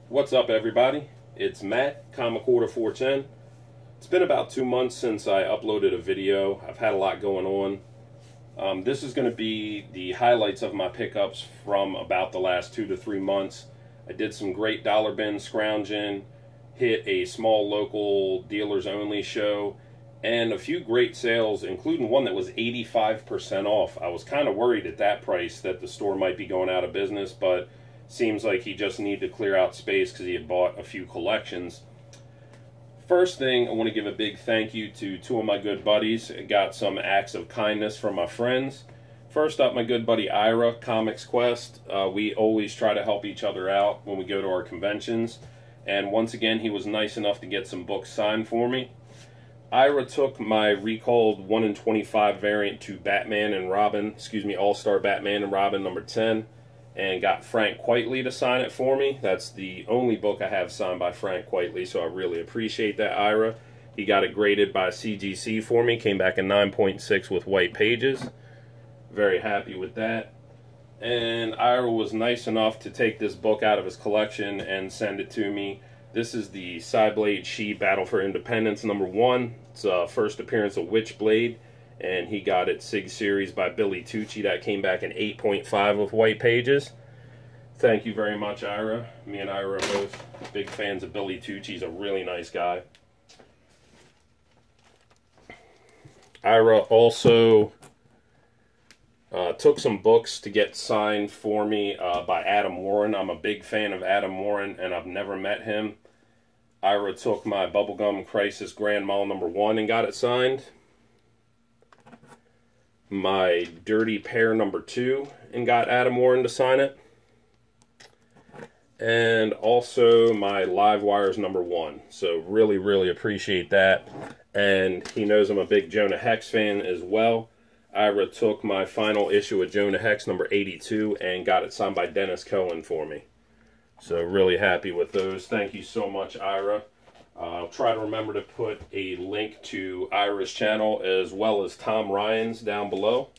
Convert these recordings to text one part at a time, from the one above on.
What's up, everybody? It's Matt, Comixquest 410. It's been about 2 months since I uploaded a video. I've had a lot going on. This is going to be the highlights of my pickups from about the last 2 to 3 months. I did some great dollar bin scrounging, hit a small local dealers only show, and a few great sales, including one that was 85% off. I was kind of worried at that price that the store might be going out of business, but seems like he just needed to clear out space because he had bought a few collections. First thing, I want to give a big thank you to two of my good buddies. I got some acts of kindness from my friends. First up, my good buddy Ira, Comixquest. We always try to help each other out when we go to our conventions. And once again, he was nice enough to get some books signed for me. Ira took my recalled 1 in 25 variant to Batman and Robin, All-Star Batman and Robin number 10, and got Frank Quitely to sign it for me. That's the only book I have signed by Frank Quitely, so I really appreciate that, Ira. He got it graded by CGC for me, came back in 9.6 with white pages. Very happy with that. And Ira was nice enough to take this book out of his collection and send it to me. This is the Cyblade She Battle for Independence number 1. It's first appearance of Witchblade, and he got it Sig Series by Billy Tucci. That came back in 8.5 with white pages. Thank you very much, Ira. Me and Ira are both big fans of Billy Tucci. He's a really nice guy. Ira also took some books to get signed for me by Adam Warren. I'm a big fan of Adam Warren, and I've never met him. Ira took my Bubblegum Crisis Grand Mal number 1 and got it signed. My Dirty Pair number 2 and got Adam Warren to sign it. And also my Live Wires number 1. So really, really appreciate that. And he knows I'm a big Jonah Hex fan as well. Ira took my final issue of Jonah Hex number 82 and got it signed by Dennis Cohen for me. So really happy with those. Thank you so much, Ira. I'll try to remember to put a link to Ira's channel as well as Tom Ryan's down below.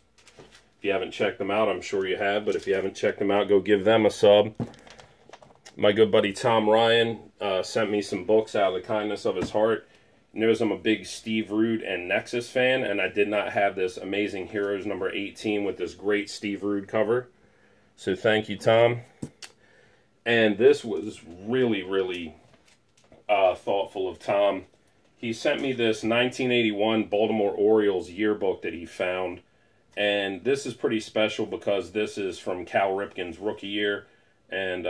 If you haven't checked them out, I'm sure you have, but if you haven't checked them out, go give them a sub. My good buddy Tom Ryan sent me some books out of the kindness of his heart. He knows I'm a big Steve Rude and Nexus fan, and I did not have this Amazing Heroes number 18 with this great Steve Rude cover. So thank you, Tom. And this was really, really thoughtful of Tom. He sent me this 1981 Baltimore Orioles yearbook that he found. And this is pretty special because this is from Cal Ripken's rookie year. And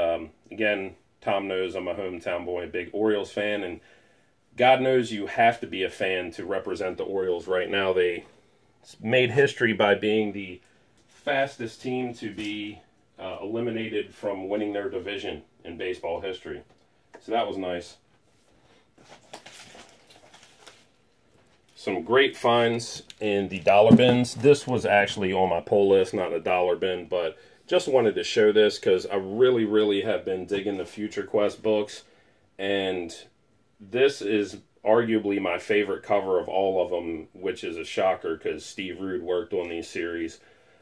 again, Tom knows I'm a hometown boy, a big Orioles fan. And God knows you have to be a fan to represent the Orioles right now. They made history by being the fastest team to be eliminated from winning their division in baseball history. So that was nice. Some great finds in the dollar bins. This was actually on my pull list, not a dollar bin, but just wanted to show this because I really, really have been digging the Future Quest books. And this is arguably my favorite cover of all of them, which is a shocker because Steve Rude worked on these series.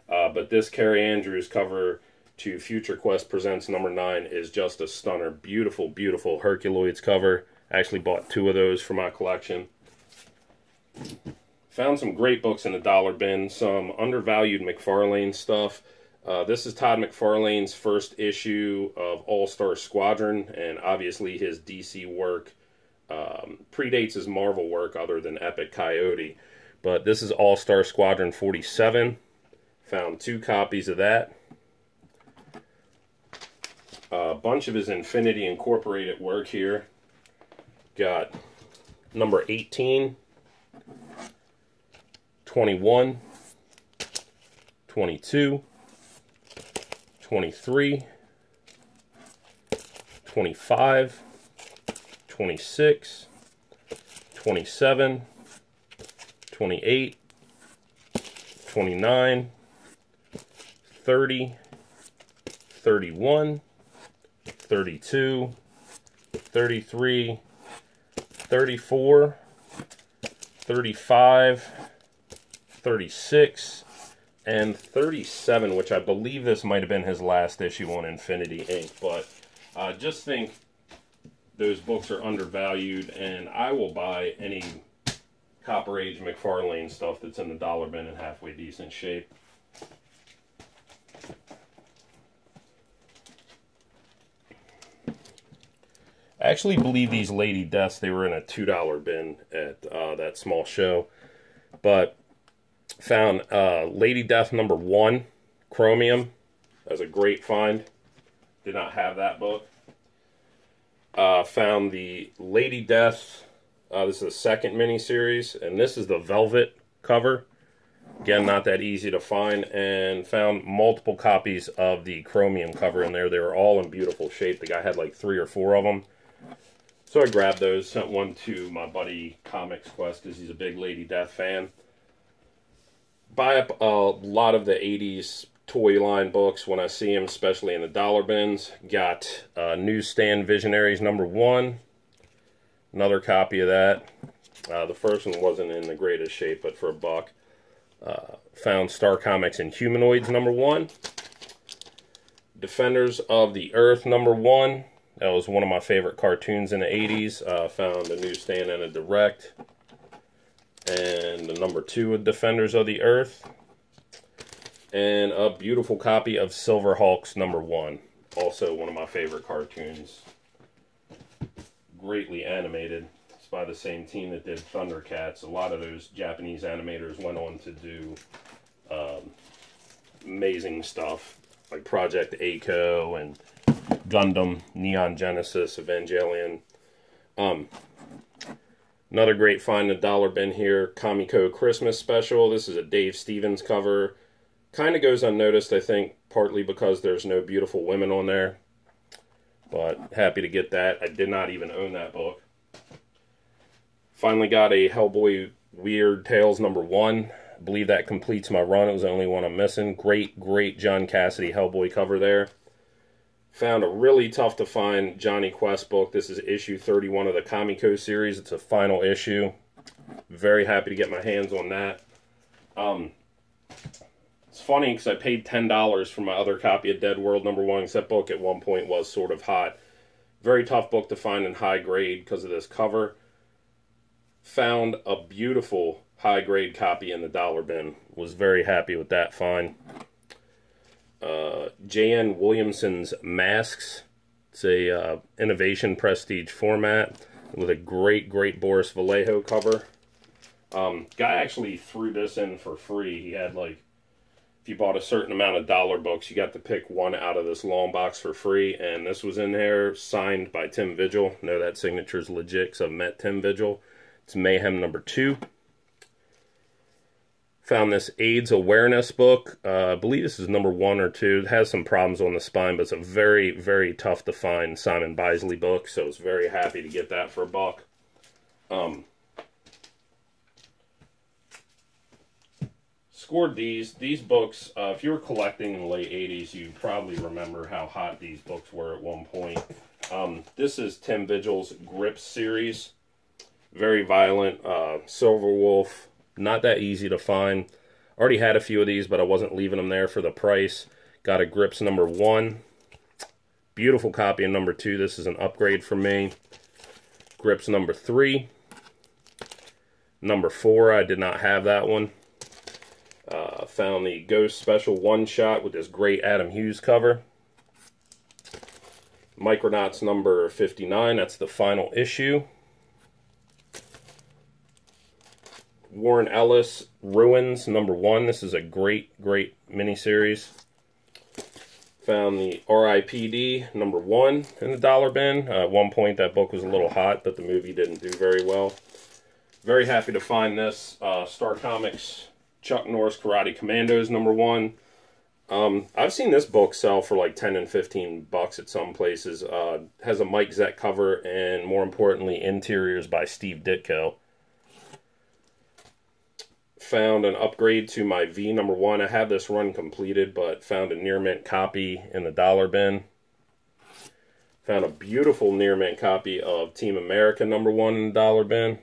But this Carrie Andrews cover to Future Quest Presents number 9 is just a stunner. Beautiful, beautiful Herculoids cover. I actually bought 2 of those for my collection. Found some great books in the dollar bin. Some undervalued McFarlane stuff. This is Todd McFarlane's first issue of All-Star Squadron, and obviously his DC work predates his Marvel work other than Epic Coyote. But this is All-Star Squadron 47. Found 2 copies of that. A bunch of his Infinity Incorporated work here. Got number 18, 21, 22, 23, 25, 26, 27, 28, 29, 30, 31, 32, 33, 34, 35, 36, and 37, which I believe this might have been his last issue on Infinity Inc. But just think those books are undervalued, and I will buy any Copper Age McFarlane stuff that's in the dollar bin in halfway decent shape. I actually believe these Lady Deaths, they were in a $2 bin at that small show. But found Lady Death #1, Chromium. That was a great find. Did not have that book. Found the Lady Death. This is the second miniseries, and this is the velvet cover. Again, not that easy to find. And found multiple copies of the Chromium cover in there. They were all in beautiful shape. The guy had like 3 or 4 of them. So I grabbed those, sent one to my buddy Comixquest because he's a big Lady Death fan. Buy up a lot of the 80s toy line books when I see them, especially in the dollar bins. Got Newsstand Visionaries #1. Another copy of that. The first one wasn't in the greatest shape, but for $1. Found Star Comics and Humanoids #1. Defenders of the Earth #1. That was one of my favorite cartoons in the 80s. Found a newsstand and a direct. And the #2 of Defenders of the Earth. And a beautiful copy of Silverhawks #1. Also one of my favorite cartoons. Greatly animated. It's by the same team that did Thundercats. A lot of those Japanese animators went on to do amazing stuff. Like Project ACO and Gundam, Neon Genesis, Evangelion. Another great find in the dollar bin here, Comico Christmas Special. This is a Dave Stevens cover. Kind of goes unnoticed, I think, partly because there's no beautiful women on there. But happy to get that. I did not even own that book. Finally got a Hellboy Weird Tales #1. I believe that completes my run. It was the only one I'm missing. Great John Cassidy Hellboy cover there. Found a really tough to find Johnny Quest book. This is issue 31 of the Comico series. It's a final issue. Very happy to get my hands on that. It's funny because I paid $10 for my other copy of Dead World #1, because that book at one point was sort of hot. Very tough book to find in high grade because of this cover. Found a beautiful high grade copy in the dollar bin. Was very happy with that find. J.N. Williamson's Masks. It's a Innovation Prestige format with a great Boris Vallejo cover. Guy actually threw this in for free. He had like, if you bought a certain amount of dollar books, you got to pick one out of this long box for free, and this was in there, signed by Tim Vigil. Know that signature's legit because I've met Tim Vigil. It's Mayhem #2. Found this AIDS awareness book. I believe this is #1 or 2. It has some problems on the spine, but it's a very tough to find Simon Bisley book, so I was very happy to get that for $1. Scored these books. If you were collecting in the late 80s, you probably remember how hot these books were at one point. This is Tim Vigil's Grips series. Very violent. Silver Wolf. Not that easy to find. Already had a few of these, but I wasn't leaving them there for the price. Got a Grips #1. Beautiful copy of #2. This is an upgrade for me. Grips #3. #4, I did not have that one. Found the Ghost Special one-shot with this great Adam Hughes cover. Micronauts #59. That's the final issue. Warren Ellis Ruins #1. This is a great miniseries. Found the R.I.P.D. #1 in the dollar bin. At one point that book was a little hot, but the movie didn't do very well. Very happy to find this. Star Comics Chuck Norris Karate Commandos #1. I've seen this book sell for like 10 and 15 bucks at some places. Has a Mike Zeck cover, and more importantly, interiors by Steve Ditko. Found an upgrade to my V #1. I had this run completed, but found a near mint copy in the dollar bin. Found a beautiful near mint copy of Team America #1 in the dollar bin.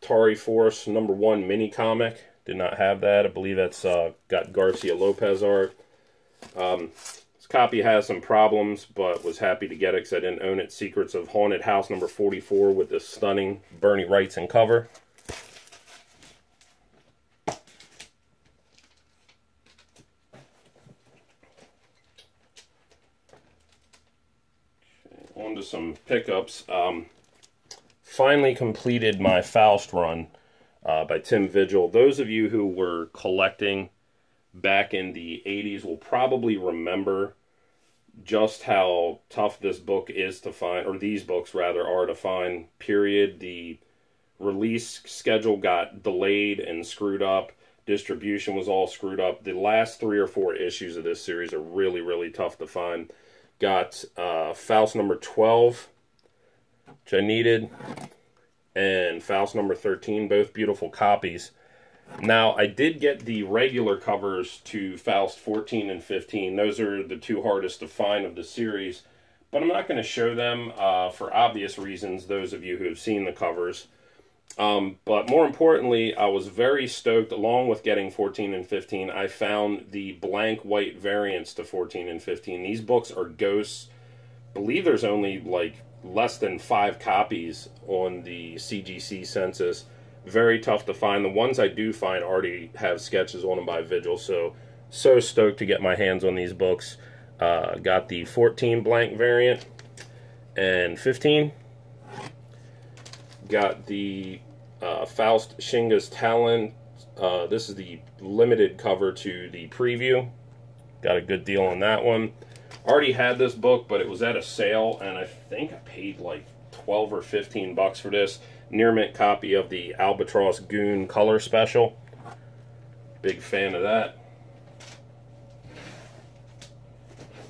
Atari Force #1 mini comic. Did not have that. I believe that's got Garcia Lopez art. It's copy has some problems, but was happy to get it because I didn't own it. Secrets of Haunted House number 44 with this stunning Bernie Wrightson cover. On to some pickups. Finally completed my Faust run by Tim Vigil. Those of you who were collecting back in the 80s will probably remember just how tough this book is to find, or these books rather are to find, period. The release schedule got delayed and screwed up. Distribution was all screwed up. The last 3 or 4 issues of this series are really, really tough to find. Got Faust number 12, which I needed, and Faust number 13, both beautiful copies. Now, I did get the regular covers to Faust 14 and 15. Those are the 2 hardest to find of the series, but I'm not going to show them for obvious reasons, those of you who have seen the covers. But more importantly, I was very stoked, along with getting 14 and 15, I found the blank white variants to 14 and 15. These books are ghosts. I believe there's only like less than 5 copies on the CGC census. Very tough to find. The ones I do find already have sketches on them by Vigil, so stoked to get my hands on these books. Got the 14 blank variant and 15. Got the Faust Shinga's Talon. This is the limited cover to the preview. Got a good deal on that one. Already had this book, but it was at a sale, and I think I paid like 12 or 15 bucks for this. Near mint copy of the Albatross Goon color special. Big fan of that.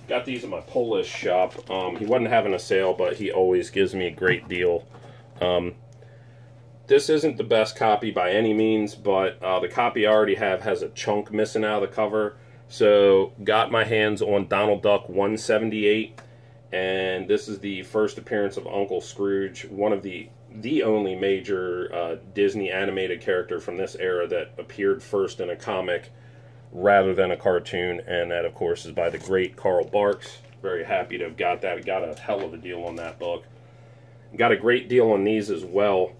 Got these at my Polish shop. He wasn't having a sale, but he always gives me a great deal. This isn't the best copy by any means, but the copy I already have has a chunk missing out of the cover. So got my hands on Donald Duck 178, and this is the first appearance of Uncle Scrooge, one of the only major Disney animated character from this era that appeared first in a comic rather than a cartoon, and that of course is by the great Carl Barks. Very happy to have got that. Got a hell of a deal on that book. Got a great deal on these as well.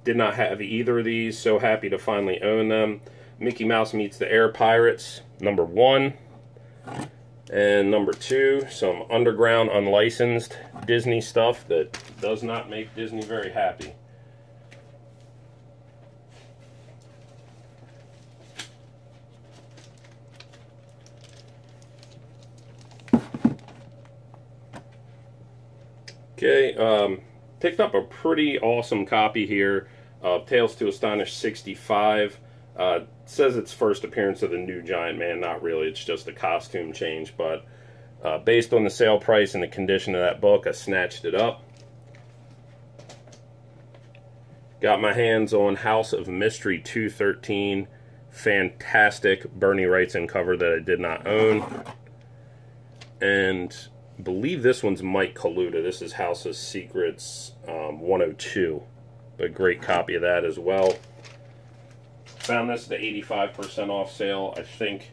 Did not have either of these, so happy to finally own them. Mickey Mouse Meets the Air Pirates, number 1. And number 2, some underground, unlicensed Disney stuff that does not make Disney very happy. Okay, picked up a pretty awesome copy here of Tales to Astonish 65. Says it's first appearance of the new Giant Man. Not really, it's just a costume change, but based on the sale price and the condition of that book, I snatched it up. Got my hands on House of Mystery 213. Fantastic Bernie Wrightson cover that I did not own. And I believe this one's Mike Kaluta. This is House of Secrets 102. A great copy of that as well. Found this at the 85% off sale. I think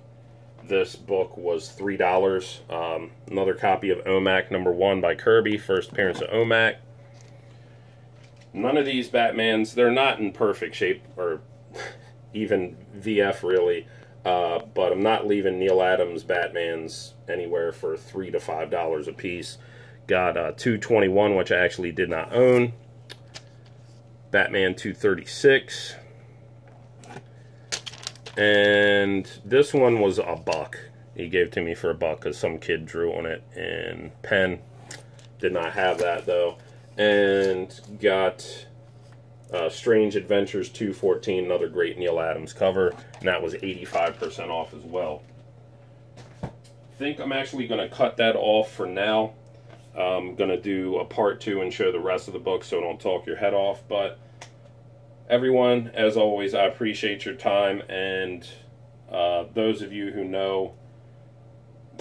this book was $3. Another copy of OMAC number 1 by Kirby. First appearance of OMAC. None of these Batmans, they're not in perfect shape, or even VF really. But I'm not leaving Neil Adams Batmans anywhere for $3 to $5 a piece. Got 221, which I actually did not own. Batman 236. And this one was a buck. He gave to me for a buck because some kid drew on it in pen. Did not have that though. And got Strange Adventures 214, another great Neil Adams cover, and that was 85% off as well. I think I'm actually going to cut that off for now. I'm going to do a part 2 and show the rest of the book so don't talk your head off. But everyone, as always, I appreciate your time, and those of you who know,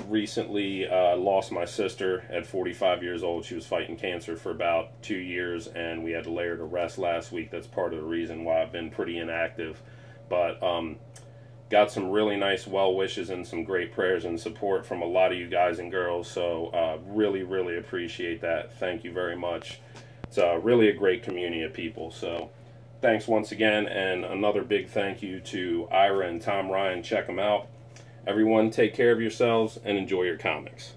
recently lost my sister at 45 years old. She was fighting cancer for about 2 years, and we had to lay her to rest last week. That's part of the reason why I've been pretty inactive. But got some really nice well wishes and some great prayers and support from a lot of you guys and girls. So really, really appreciate that. Thank you very much. It's really a great community of people. So thanks once again, and another big thank you to Ira and Tom Ryan. Check them out. Everyone, take care of yourselves and enjoy your comics.